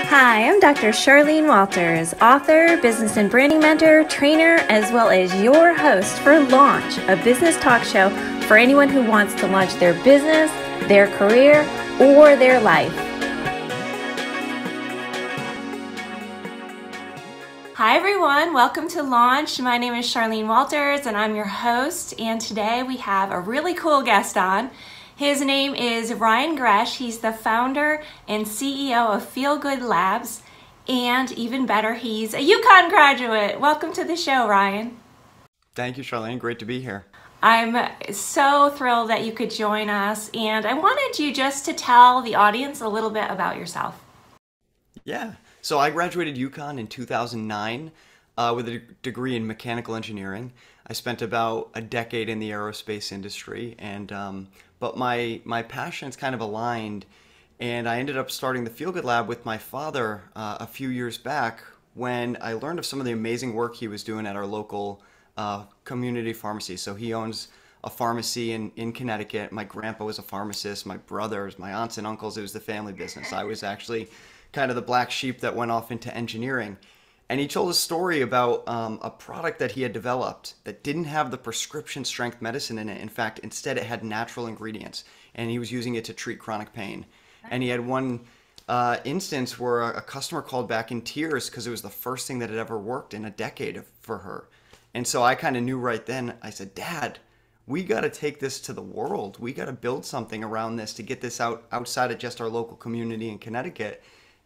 Hi, I'm Dr. Charlene Walters, author, business and branding mentor, trainer, as well as your host for Launch, a business talk show for anyone who wants to launch their business, their career, or their life. Hi everyone, welcome to Launch. My name is Charlene Walters and I'm your host, and today we have a really cool guest on. His name is Ryan Gresh. He's the founder and CEO of Feel Good Labs, and even better, he's a UConn graduate. Welcome to the show, Ryan. Thank you, Charlene. Great to be here. I'm so thrilled that you could join us, and I wanted you just to tell the audience a little bit about yourself. Yeah. So I graduated UConn in 2009 with a degree in mechanical engineering. I spent about a decade in the aerospace industry, and but my passions kind of aligned, and I ended up starting the Feel Good Lab with my father a few years back when I learned of some of the amazing work he was doing at our local community pharmacy. So he owns a pharmacy in Connecticut. My grandpa was a pharmacist, my brothers, my aunts and uncles, it was the family business. I was actually kind of the black sheep that went off into engineering. And he told a story about a product that he had developed that didn't have the prescription strength medicine in it. In fact, instead it had natural ingredients, and he was using it to treat chronic pain. And he had one instance where a customer called back in tears because it was the first thing that had ever worked in a decade for her. And so I kind of knew right then, I said, Dad, we got to take this to the world. We got to build something around this to get this outside of just our local community in Connecticut.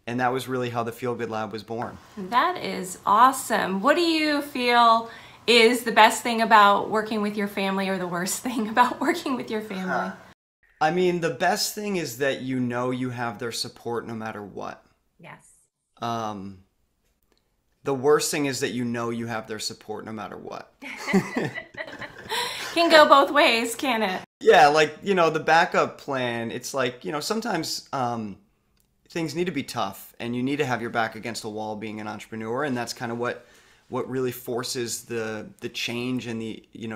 And that was really how the Feel Good Lab was born. That is awesome. What do you feel is the best thing about working with your family, or the worst thing about working with your family? I mean, the best thing is that you know you have their support no matter what. Yes. The worst thing is that you know you have their support no matter what. Can go both ways, can it? Yeah, like, the backup plan, it's like, sometimes things need to be tough, and you need to have your back against a wall being an entrepreneur, and that's kind of what really forces the change and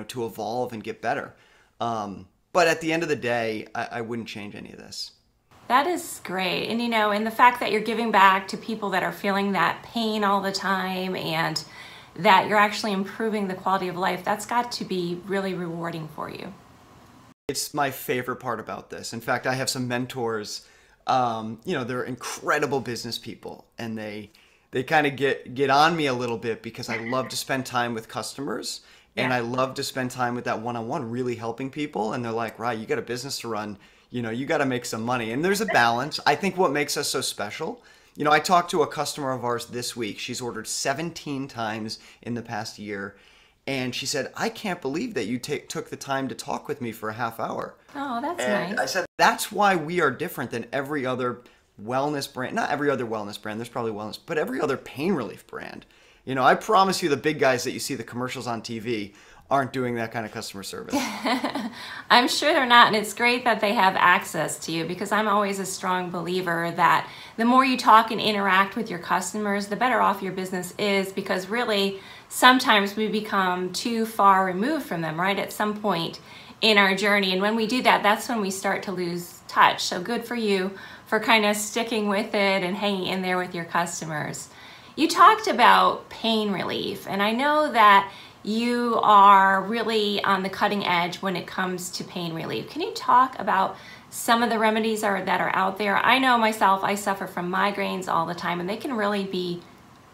to evolve and get better. But at the end of the day, I wouldn't change any of this. That is great. And and the fact that you're giving back to people that are feeling that pain all the time, and that you're actually improving the quality of life, that's got to be really rewarding for you. It's my favorite part about this. In fact, I have some mentors. They're incredible business people, and they kind of get on me a little bit because I love to spend time with customers, and I love to spend time with that one-on-one, really helping people. And they're like, right, you got a business to run, you got to make some money. And there's a balance. I think what makes us so special, I talked to a customer of ours this week. She's ordered 17 times in the past year. And she said, I can't believe that you took the time to talk with me for a half hour. Oh, that's and nice. I said, that's why we are different than every other wellness brand. Not every other wellness brand, there's probably wellness, but every other pain relief brand. I promise you the big guys that you see the commercials on TV aren't doing that kind of customer service. I'm sure they're not, and it's great that they have access to you, because I'm always a strong believer that the more you talk and interact with your customers, the better off your business is, because really sometimes we become too far removed from them, right, at some point in our journey. And when we do that, that's when we start to lose touch. So good for you for kind of sticking with it and hanging in there with your customers. You talked about pain relief, and I know that you are really on the cutting edge when it comes to pain relief. Can you talk about some of the remedies that are out there? I know myself, I suffer from migraines all the time, and they can really be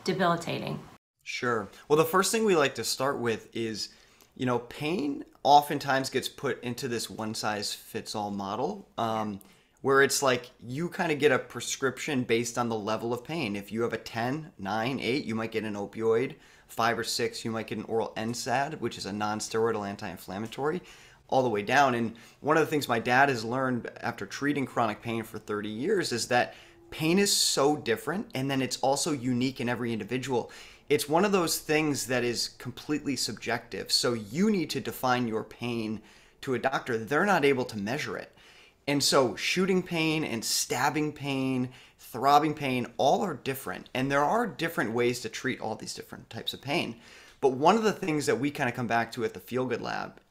debilitating. Sure. Well, the first thing we like to start with is, pain oftentimes gets put into this one-size-fits-all model, where it's like you kind of get a prescription based on the level of pain. If you have a 10, 9, 8, you might get an opioid. 5 or 6, you might get an oral NSAID, which is a non-steroidal anti-inflammatory, all the way down. And one of the things my dad has learned after treating chronic pain for 30 years is that pain is so different, and then it's also unique in every individual. It's one of those things that is completely subjective. So you need to define your pain to a doctor. They're not able to measure it. And so shooting pain and stabbing pain, throbbing pain, all are different. And there are different ways to treat all these different types of pain. But one of the things that we kind of come back to at the Feel Good Lab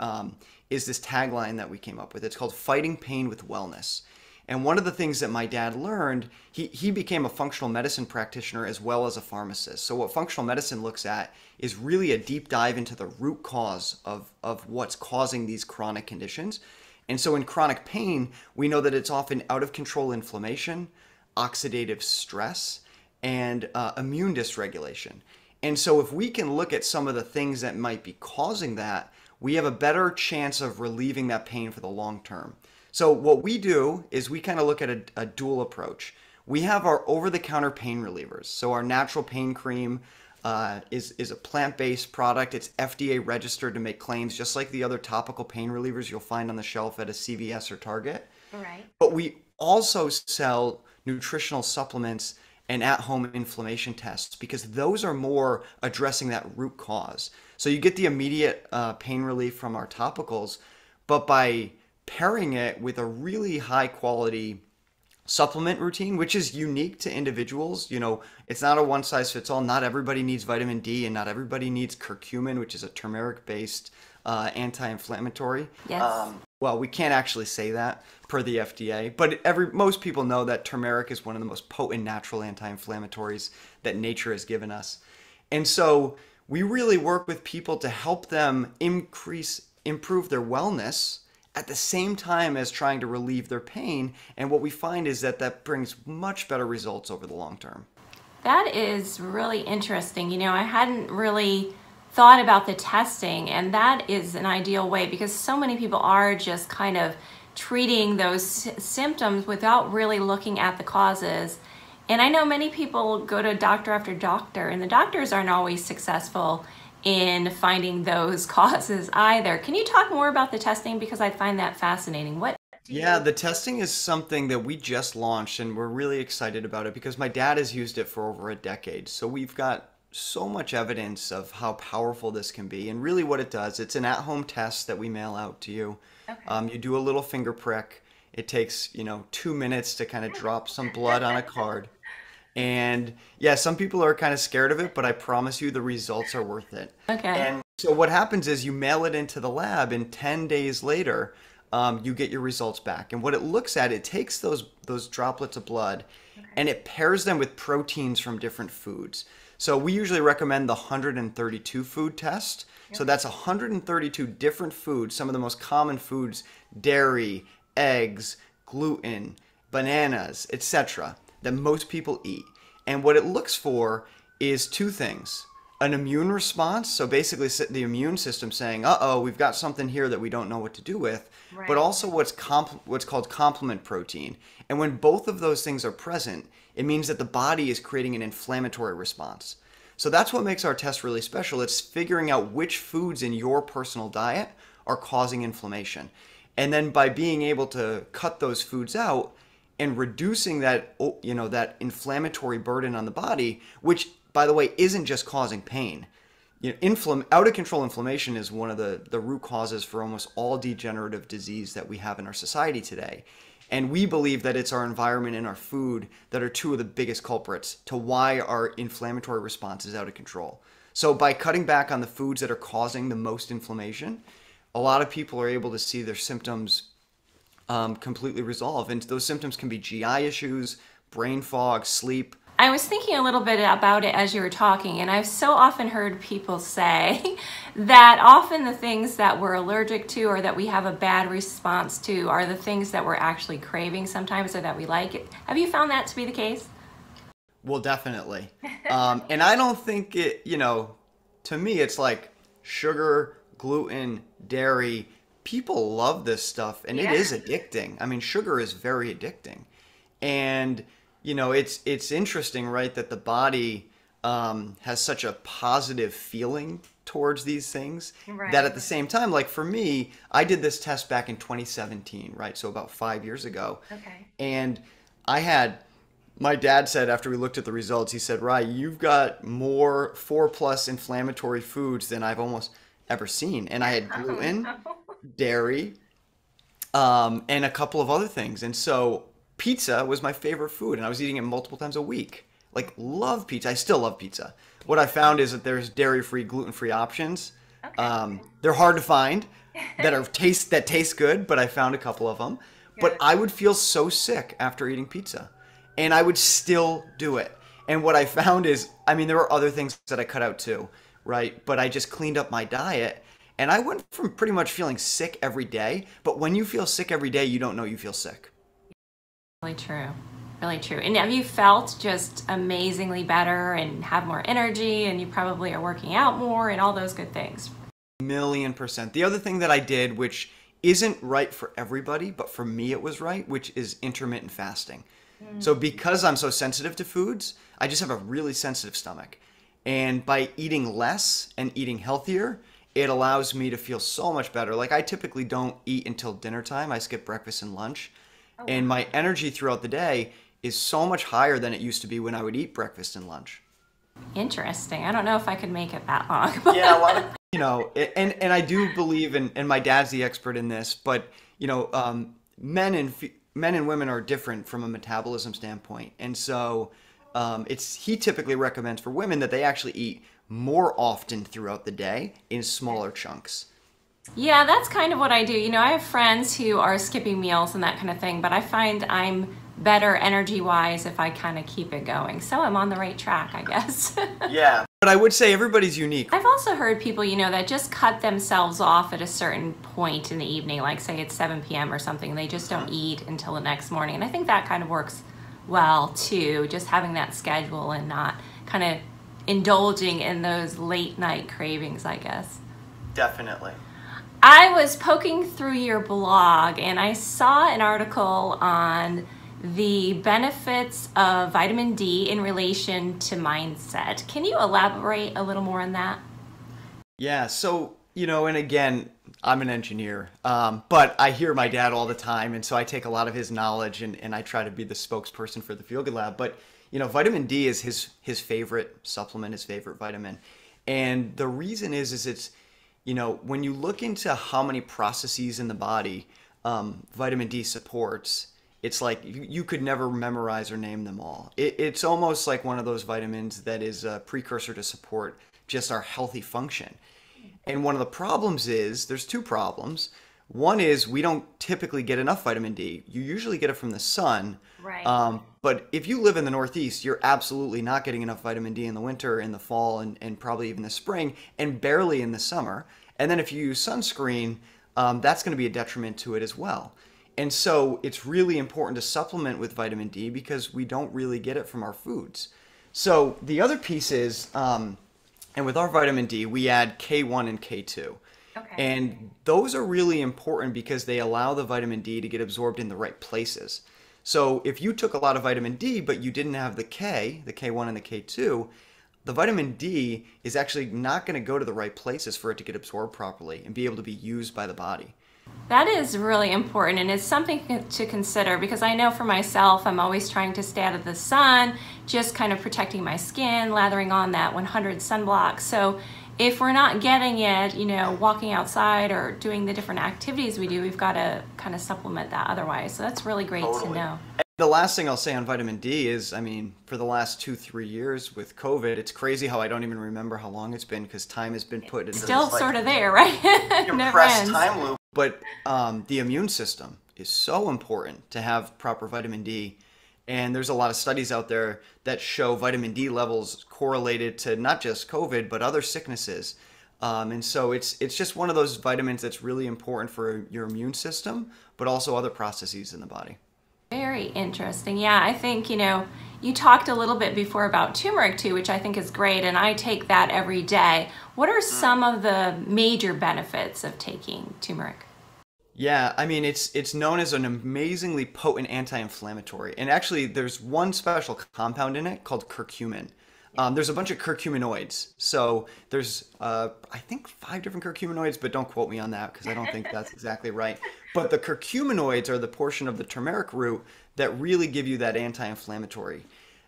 is this tagline that we came up with. It's called Fighting Pain with Wellness. And one of the things that my dad learned, he became a functional medicine practitioner as well as a pharmacist. So what functional medicine looks at is really a deep dive into the root cause of what's causing these chronic conditions. And so in chronic pain, we know that it's often out of control inflammation, oxidative stress, and immune dysregulation. And so if we can look at some of the things that might be causing that, we have a better chance of relieving that pain for the long term. So what we do is we kind of look at a dual approach. We have our over-the-counter pain relievers. So our natural pain cream is a plant-based product. It's FDA registered to make claims just like the other topical pain relievers you'll find on the shelf at a CVS or Target. Right. But we also sell nutritional supplements and at-home inflammation tests because those are more addressing that root cause. So you get the immediate pain relief from our topicals, but by pairing it with a really high quality supplement routine, which is unique to individuals. You know, it's not a one size fits all. Not everybody needs vitamin D and not everybody needs curcumin, which is a turmeric based anti-inflammatory. Yes. Well, we can't actually say that per the FDA, but most people know that turmeric is one of the most potent natural anti-inflammatories that nature has given us. And so we really work with people to help them improve their wellness at the same time as trying to relieve their pain. And what we find is that brings much better results over the long term. That is really interesting. You know, I hadn't really thought about the testing, and that is an ideal way because so many people are just kind of treating those symptoms without really looking at the causes. And I know many people go to doctor after doctor, and the doctors aren't always successful in finding those causes either. Can you talk more about the testing? Because I find that fascinating. Yeah, the testing is something that we just launched and we're really excited about it because my dad has used it for over a decade. So we've got so much evidence of how powerful this can be. And really what it does, it's an at-home test that we mail out to you. Okay. You do a little finger prick. It takes, 2 minutes to kind of drop some blood on a card. And yeah, some people are kind of scared of it, but I promise you the results are worth it. Okay. And so what happens is you mail it into the lab and 10 days later, you get your results back. And what it looks at, it takes those droplets of blood and it pairs them with proteins from different foods. So we usually recommend the 132 food test. So that's 132 different foods, some of the most common foods, dairy, eggs, gluten, bananas, etc., that most people eat. And what it looks for is two things. An immune response, so basically the immune system saying, uh-oh, we've got something here that we don't know what to do with, right. But also what's called complement protein. And when both of those things are present, it means that the body is creating an inflammatory response. So that's what makes our test really special. It's figuring out which foods in your personal diet are causing inflammation. And then by being able to cut those foods out and reducing that, that inflammatory burden on the body, which, by the way, isn't just causing pain. Out of control inflammation is one of the root causes for almost all degenerative disease that we have in our society today. And we believe that it's our environment and our food that are two of the biggest culprits to why our inflammatory response is out of control. So by cutting back on the foods that are causing the most inflammation, a lot of people are able to see their symptoms completely resolve. And those symptoms can be GI issues, brain fog, sleep. I was thinking a little bit about it as you were talking, and I've so often heard people say that often the things that we're allergic to or that we have a bad response to are the things that we're actually craving sometimes or that we like it. Have you found that to be the case? Well, definitely. And I don't think it, to me, it's like sugar, gluten, dairy. People love this stuff, and It is addicting. I mean, sugar is very addicting. And it's interesting, right, that the body has such a positive feeling towards these things, right, that at the same time, like for me, I did this test back in 2017, right, so about 5 years ago. Okay. And my dad said after we looked at the results, he said, Ryan, you've got more 4+ inflammatory foods than I've almost ever seen. And I had gluten, dairy, and a couple of other things. And so pizza was my favorite food, and I was eating it multiple times a week. Like, love pizza. I still love pizza. What I found is that there's dairy-free, gluten-free options. Okay. They're hard to find that taste good, but I found a couple of them. but I would feel so sick after eating pizza, and I would still do it. And what I found is, I mean, there were other things that I cut out too, right? But I just cleaned up my diet, and I went from pretty much feeling sick every day. But when you feel sick every day, you don't know you feel sick. Really true. Really true. And have you felt just amazingly better and have more energy, and you probably are working out more and all those good things? 1,000,000%. The other thing that I did, which isn't right for everybody, but for me it was right, which is intermittent fasting. So because I'm so sensitive to foods, I just have a really sensitive stomach. And by eating less and eating healthier, it allows me to feel so much better. Like I typically don't eat until dinner time. I skip breakfast and lunch. And my energy throughout the day is so much higher than it used to be when I would eat breakfast and lunch. Interesting. I don't know if I could make it that long. Yeah, a lot of, and I do believe in, and my dad's the expert in this, but men and women are different from a metabolism standpoint, and so he typically recommends for women that they actually eat more often throughout the day in smaller chunks. Yeah, that's kind of what I do. I have friends who are skipping meals and that kind of thing, but I find I'm better energy-wise if I kind of keep it going. So I'm on the right track, I guess. Yeah, but I would say everybody's unique. I've also heard people, that just cut themselves off at a certain point in the evening, like say it's 7 p.m. or something, and they just don't eat until the next morning. And I think that kind of works well too, just having that schedule and not kind of indulging in those late night cravings, I guess. Definitely. I was poking through your blog and I saw an article on the benefits of vitamin D in relation to mindset. Can you elaborate a little more on that? Yeah, so, and again, I'm an engineer, but I hear my dad all the time, and so I take a lot of his knowledge and I try to be the spokesperson for the Feel Good Lab. But, vitamin D is his favorite supplement, his favorite vitamin. And the reason is it's, when you look into how many processes in the body vitamin D supports, it's like you could never memorize or name them all. It's almost like one of those vitamins that is a precursor to support just our healthy function. And one of the problems is, there's two problems. One is we don't typically get enough vitamin D. You usually get it from the sun. Right. But if you live in the Northeast, you're absolutely not getting enough vitamin D in the winter, in the fall, and probably even the spring, and barely in the summer. And then if you use sunscreen, that's going to be a detriment to it as well. And so it's really important to supplement with vitamin D because we don't really get it from our foods. So the other piece is, and with our vitamin D, we add K1 and K2. Okay. And those are really important because they allow the vitamin D to get absorbed in the right places. So if you took a lot of vitamin D, but you didn't have the K1 and the K2, the vitamin D is actually not going to go to the right places for it to get absorbed properly and be able to be used by the body. That is really important, and it's something to consider because I know for myself, I'm always trying to stay out of the sun, just kind of protecting my skin, lathering on that 100 sunblock. So if we're not getting it, walking outside or doing the different activities we do, we've got to kind of supplement that otherwise. So that's really great to know. The last thing I'll say on vitamin D is, for the last 2-3 years with COVID, it's crazy how I don't even remember how long it's been because time has been put into still this, sort of there, right? compressed time loop. But the immune system is so important to have proper vitamin D. And there's a lot of studies out there that show vitamin D levels correlated to not just COVID, but other sicknesses. And so it's just one of those vitamins that's really important for your immune system, but also other processes in the body. Very interesting. Yeah, I think, you talked a little bit before about turmeric too, which I think is great, and I take that every day. What are some of the major benefits of taking turmeric? Yeah, it's known as an amazingly potent anti-inflammatory. And actually, there's one special compound in it called curcumin. There's a bunch of curcuminoids. So there's, I think, 5 different curcuminoids, but don't quote me on that because I don't think that's exactly right. But the curcuminoids are the portion of the turmeric root that really give you that anti-inflammatory.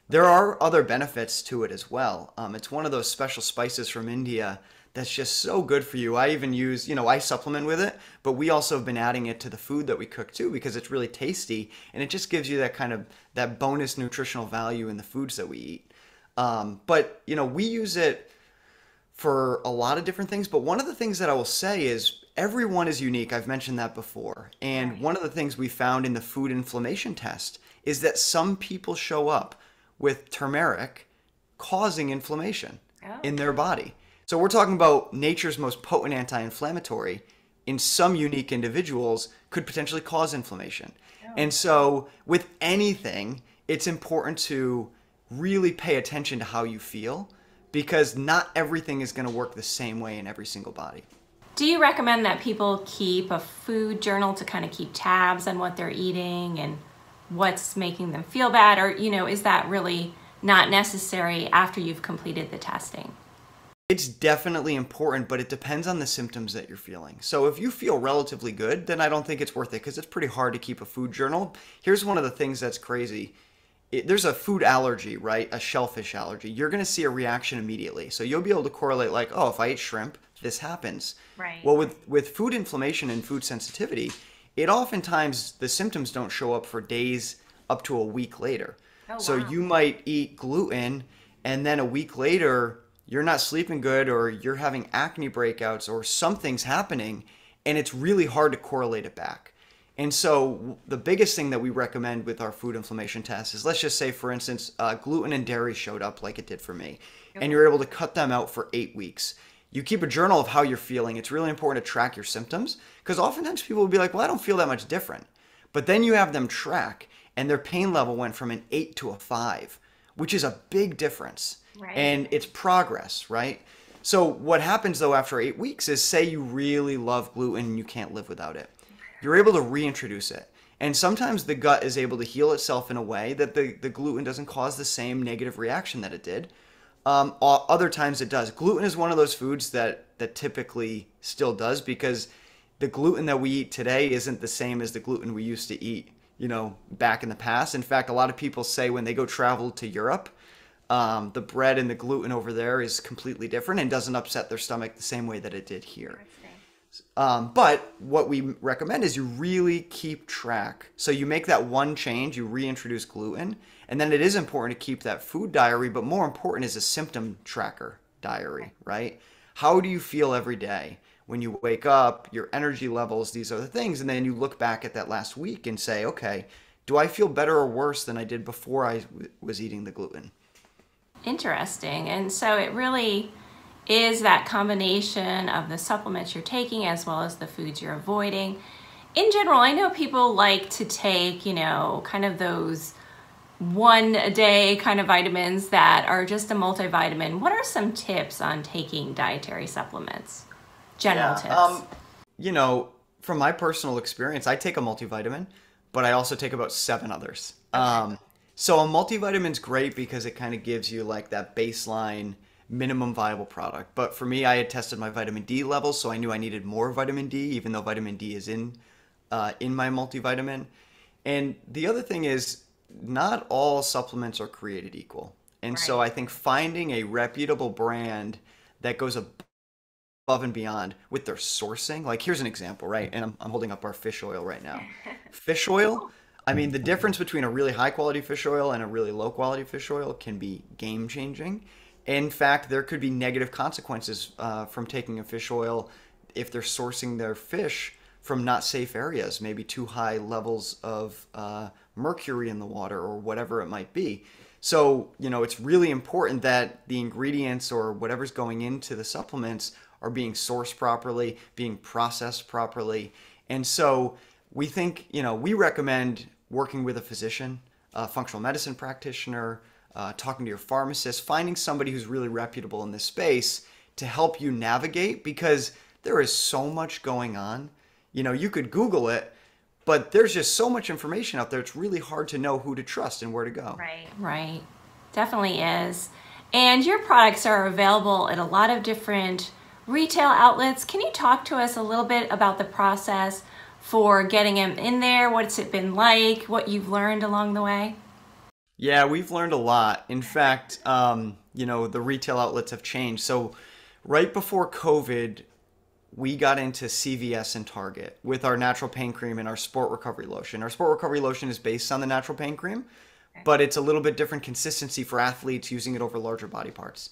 There are other benefits to it as well. It's one of those special spices from India that's just so good for you. I even use, I supplement with it, but we also have been adding it to the food that we cook too because it's really tasty and it just gives you that bonus nutritional value in the foods that we eat. But we use it for a lot of different things. But one of the things that I will say is everyone is unique. I've mentioned that before. And Right. one of the things we found in the food inflammation test is that some people show up with turmeric causing inflammation Oh, in their body. So we're talking about nature's most potent anti-inflammatory in some unique individuals could potentially cause inflammation. oh. And so with anything, it's important to really pay attention to how you feel because not everything is going to work the same way in every single body. Do you recommend that people keep a food journal to kind of keep tabs on what they're eating and what's making them feel bad? Or, is that really not necessary after you've completed the testing? It's definitely important, but it depends on the symptoms that you're feeling. So if you feel relatively good, then I don't think it's worth it because it's pretty hard to keep a food journal. Here's one of the things that's crazy. There's a food allergy, right? A shellfish allergy. You're going to see a reaction immediately. So you'll be able to correlate like, oh, if I eat shrimp, this happens. Right. Well, with food inflammation and food sensitivity, it oftentimes, the symptoms don't show up for days up to a week later. Oh, So wow. you might eat gluten and then a week later, you're not sleeping good or you're having acne breakouts or something's happening and it's really hard to correlate it back. And so the biggest thing that we recommend with our food inflammation test is, let's just say, for instance, gluten and dairy showed up like it did for me, and you're able to cut them out for 8 weeks. You keep a journal of how you're feeling. It's really important to track your symptoms because oftentimes people will be like, well, I don't feel that much different. But then you have them track and their pain level went from an 8 to a 5, which is a big difference. Right. And it's progress, right? So what happens though after 8 weeks is, say you really love gluten and you can't live without it. You're able to reintroduce it. And sometimes the gut is able to heal itself in a way that the gluten doesn't cause the same negative reaction that it did. Other times it does. Gluten is one of those foods that typically still does because the gluten that we eat today isn't the same as the gluten we used to eat, back in the past. In fact, a lot of people say when they go travel to Europe, the bread and the gluten over there is completely different and doesn't upset their stomach the same way that it did here. But what we recommend is you really keep track. So you make that one change, you reintroduce gluten, and then it is important to keep that food diary, but more important is a symptom tracker diary, right? How do you feel every day? When you wake up, your energy levels, these are the things, and then you look back at that last week and say, okay, do I feel better or worse than I did before I was eating the gluten? Interesting. And so it really is that combination of the supplements you're taking as well as the foods you're avoiding. In general, I know people like to take, kind of those one a day kind of vitamins that are just a multivitamin. What are some tips on taking dietary supplements? General tips. From my personal experience, I take a multivitamin, but I also take about 7 others. So a multivitamin's great because it kind of gives you like that baseline minimum viable product. But for me, I had tested my vitamin D levels, so I knew I needed more vitamin D, even though vitamin D is in my multivitamin. And the other thing is, not all supplements are created equal. And so I think finding a reputable brand that goes above and beyond with their sourcing, like here's an example, right? And I'm holding up our fish oil right now. Fish oil, I mean, the difference between a really high quality fish oil and a really low quality fish oil can be game changing. In fact, there could be negative consequences from taking a fish oil if they're sourcing their fish from not safe areas, maybe too high levels of mercury in the water or whatever it might be. So, it's really important that the ingredients or whatever's going into the supplements are being sourced properly, being processed properly. And so we think, we recommend working with a physician, a functional medicine practitioner, talking to your pharmacist, finding somebody who's really reputable in this space to help you navigate, because there is so much going on. You could Google it, but there's just so much information out there. It's really hard to know who to trust and where to go. Right. Definitely is. And your products are available at a lot of different retail outlets. Can you talk to us a little bit about the process for getting them in there? What's it been like? What you've learned along the way? Yeah, we've learned a lot. In fact, the retail outlets have changed. So right before COVID, we got into CVS and Target with our natural pain cream and our sport recovery lotion. Our sport recovery lotion is based on the natural pain cream, but it's a little bit different consistency for athletes using it over larger body parts.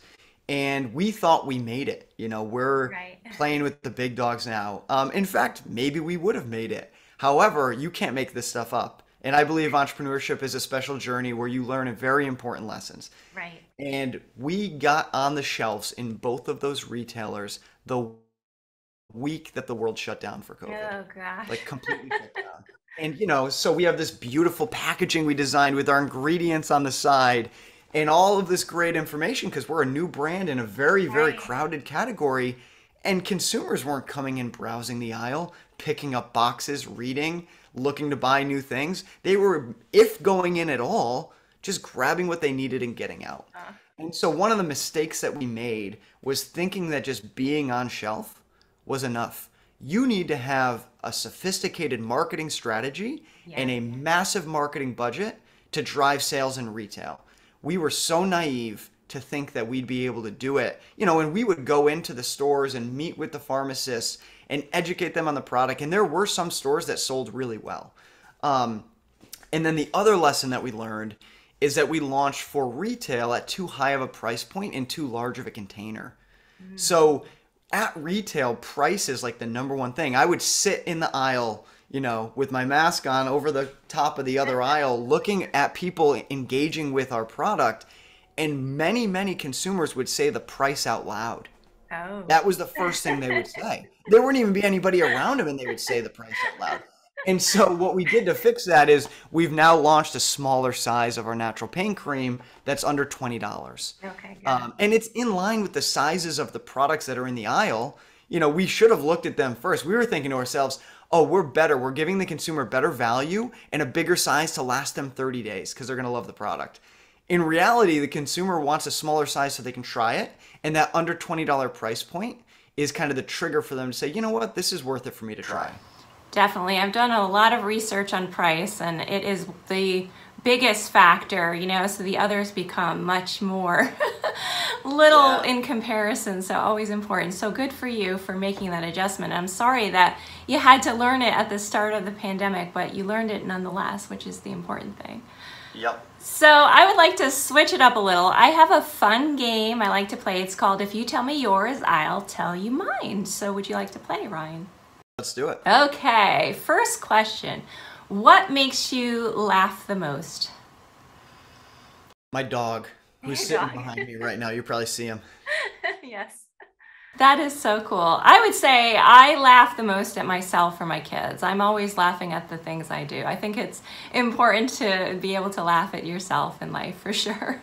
and we thought we made it. You know, we're Right. playing with the big dogs now. In fact, maybe we would have made it. However, you can't make this stuff up. And I believe entrepreneurship is a special journey where you learn very important lessons. Right. And we got on the shelves in both of those retailers the week that the world shut down for COVID, Oh gosh. like completely shut down. And you know, so we have this beautiful packaging we designed with our ingredients on the side and all of this great information because we're a new brand in a very, very Right. crowded category. And consumers weren't coming in browsing the aisle, picking up boxes, reading, looking to buy new things. They were, if going in at all, just grabbing what they needed and getting out. And so one of the mistakes that we made was thinking that just being on shelf was enough. You need to have a sophisticated marketing strategy and Yes. a massive marketing budget to drive sales in retail. We were so naive to think that we'd be able to do it. You know, and we would go into the stores and meet with the pharmacists and educate them on the product. And there were some stores that sold really well. And then the other lesson that we learned is that we launched for retail at too high of a price point and too large of a container. So at retail, price is like the number one thing. I would sit in the aisle, you know, with my mask on over the top of the other aisle, looking at people engaging with our product. And many, many consumers would say the price out loud. Oh. That was the first thing they would say. There wouldn't even be anybody around them and they would say the price out loud. And so what we did to fix that is we've now launched a smaller size of our natural pain cream that's under $20. Okay, good. And it's in line with the sizes of the products that are in the aisle. You know, we should have looked at them first. We were thinking to ourselves, oh, we're better. We're giving the consumer better value and a bigger size to last them 30 days because they're going to love the product. In reality, the consumer wants a smaller size so they can try it. And that under $20 price point is kind of the trigger for them to say, you know what, this is worth it for me to try. Definitely. I've done a lot of research on price, and it is the biggest factor, you know, so the others become much more little in comparison. So always important. So good for you for making that adjustment. I'm sorry that you had to learn it at the start of the pandemic, but you learned it nonetheless, which is the important thing. Yep. So I would like to switch it up a little. I have a fun game I like to play. It's called If You Tell Me Yours, I'll Tell You Mine. So would you like to play, Ryan? Let's do it. Okay, first question. What makes you laugh the most? My dog, who's Your sitting dog. behind me right now. You probably see him. Yes. That is so cool. I would say I laugh the most at myself or my kids. I'm always laughing at the things I do. I think it's important to be able to laugh at yourself in life for sure.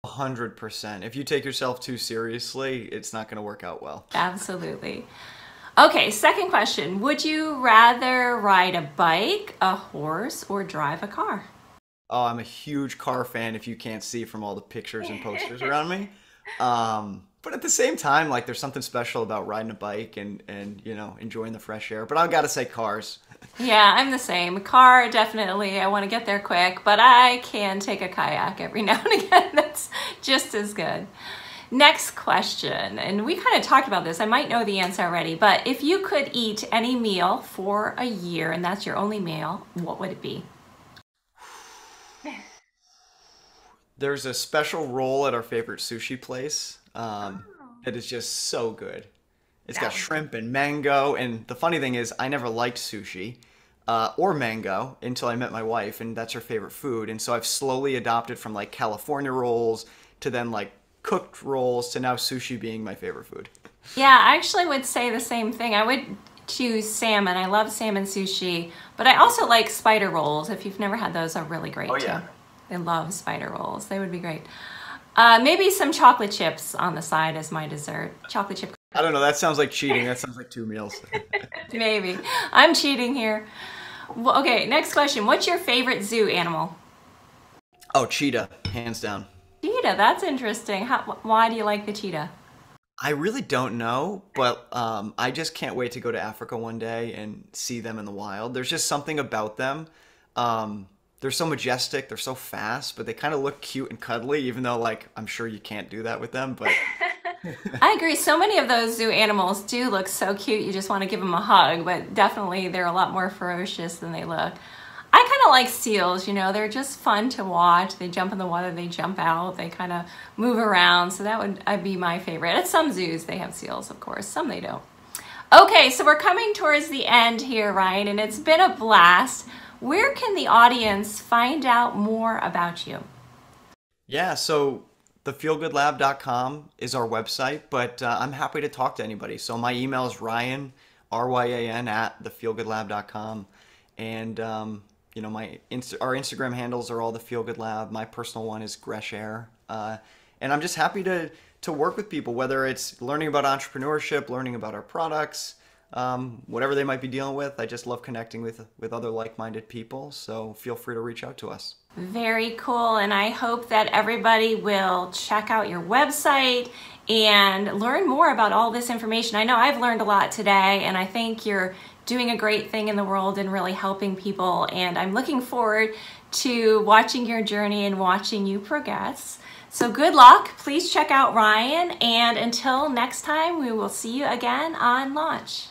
100%. If you take yourself too seriously, it's not going to work out well. Absolutely. Okay, second question. Would you rather ride a bike, a horse, or drive a car? Oh, I'm a huge car fan if you can't see from all the pictures and posters around me. But at the same time, like there's something special about riding a bike and you know, enjoying the fresh air. But I've got to say cars. Yeah, I'm the same. Car, definitely. I want to get there quick, but I can take a kayak every now and again. That's just as good. Next question, and we kind of talked about this. I might know the answer already, but if you could eat any meal for a year and that's your only meal, what would it be? There's a special roll at our favorite sushi place that is just so good. It's got That shrimp and mango, and the funny thing is, I never liked sushi or mango until I met my wife, and that's her favorite food. And so I've slowly adopted from like California rolls to then like cooked rolls to now sushi being my favorite food. Yeah, I actually would say the same thing. I would choose salmon. I love salmon sushi, but I also like spider rolls. If you've never had those, are really great Oh too. yeah. I love spider rolls. They would be great. Maybe some chocolate chips on the side as my dessert. Chocolate chip. I don't know, that sounds like cheating. That sounds like 2 meals. Maybe. I'm cheating here. Well, okay, next question. What's your favorite zoo animal? Oh, cheetah, hands down. Cheetah, that's interesting. Why do you like the cheetah? I really don't know, but I just can't wait to go to Africa one day and see them in the wild. There's just something about them. They're so majestic, they're so fast, but they kind of look cute and cuddly, even though, like, I'm sure you can't do that with them, but I agree. So many of those zoo animals do look so cute. You just want to give them a hug, but definitely they're a lot more ferocious than they look. I kind of like seals, you know, they're just fun to watch. They jump in the water, they jump out, they kind of move around. So that would be my favorite. At some zoos, they have seals, of course. Some they don't. Okay, so we're coming towards the end here, Ryan, and it's been a blast. Where can the audience find out more about you? Yeah, so thefeelgoodlab.com is our website, but I'm happy to talk to anybody. So my email is Ryan, R-Y-A-N, at thefeelgoodlab.com. And, you know, our Instagram handles are all The Feel Good Lab. My personal one is Gresh Air. And I'm just happy to work with people, whether it's learning about entrepreneurship, learning about our products, whatever they might be dealing with. I just love connecting with other like-minded people. So feel free to reach out to us. Very cool, and I hope that everybody will check out your website and learn more about all this information. I know I've learned a lot today, and I think you're doing a great thing in the world and really helping people, and I'm looking forward to watching your journey and watching you progress. So good luck. Please check out Ryan, and until next time, we will see you again on launch.